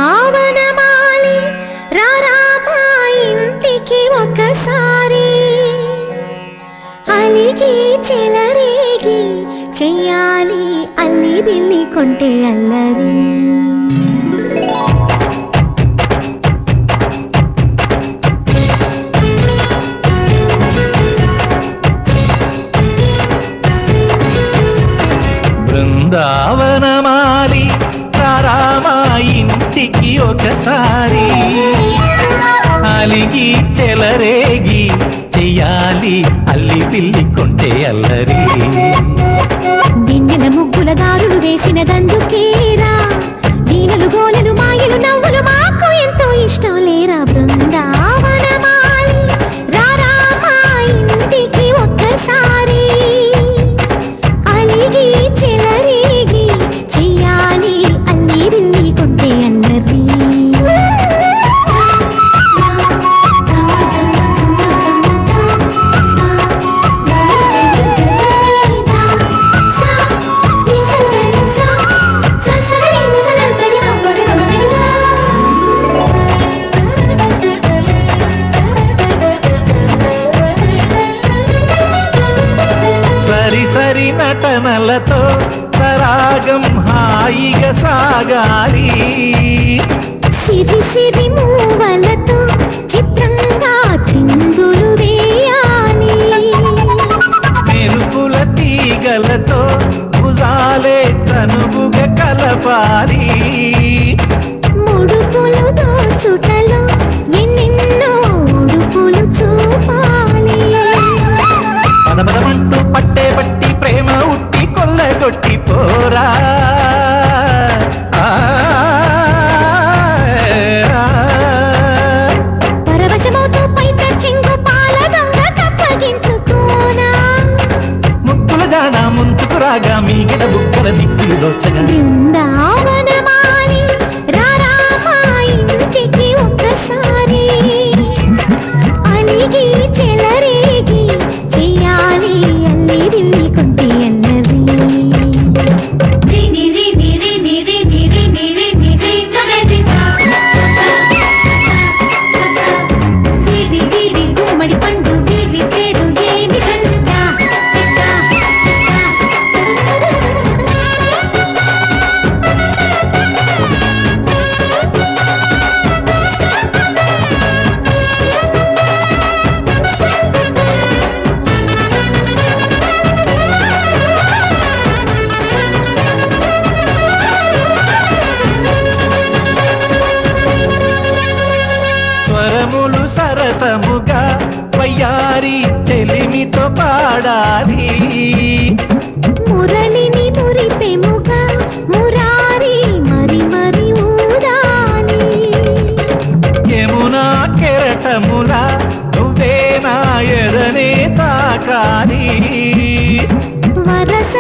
బృందావనమాలి రారామా ఇంటికి ఒకసారి అలిగి చెలరేగి చెయ్యాలి అల్లి బిల్లి కొంటే అల్లరి బృందావనమాలి రారామా ఇంటికి ఒకసారి అలిగి చెలరేగి చెయ్యాలి అల్లి పిల్లి కొంటే అల్లరి దిన్నెల ముగ్గుల దారులు వేసిన దందుకేరా వీణలు గోలెలు మాయలు నవ్వులు మాకు ఎంతో ఇష్టం లేరా బృందావనమాలి రారామా ఇంటికి ఒక్కసారి అలిగి చెలరేగి చెయ్యాలి అల్లి బిల్లి కొంటే అల్లరి సరి నటనలతో సరాగం హాయిగా సాగాలి సిరి సిరి మూవలతో చిత్రంగా చిందులు వేయాలి మెరుపుల తీగలతో భుజాలే చనువుగా కలపాలి ముడుపులు దోచుటలో ఎన్నెన్నో ఉడుపులు చూపాలి పదపదమంటూ పట్టే పట్టి ప్రేమ ఉట్టి కొల్లగొట్టి పోరా పరవశమవుతూ పైట చెంగు పాల దొంగ కప్పగించుకోనా ముక్కుల జాన ముందుకు రాగా మీగడ బుక్కల దిక్కులు దోచగా బృందావనమాలి రారామా ఇంటికి ఒక్కసారి అలిగి చెలరేగి చెయ్యాలి అల్లి బిల్లి కొంటే అల్లరి గుమ్మడి పండు వీరి పేరు ఏమి స్వరములు సరసముగా వయ్యారి చెలిమితో పాడాలి మురళిని మురిపెముగా మురారి మరి మరి ఊదాలి యమునా కెరటములా నువ్వే నా ఎదనే తాకాలి వరస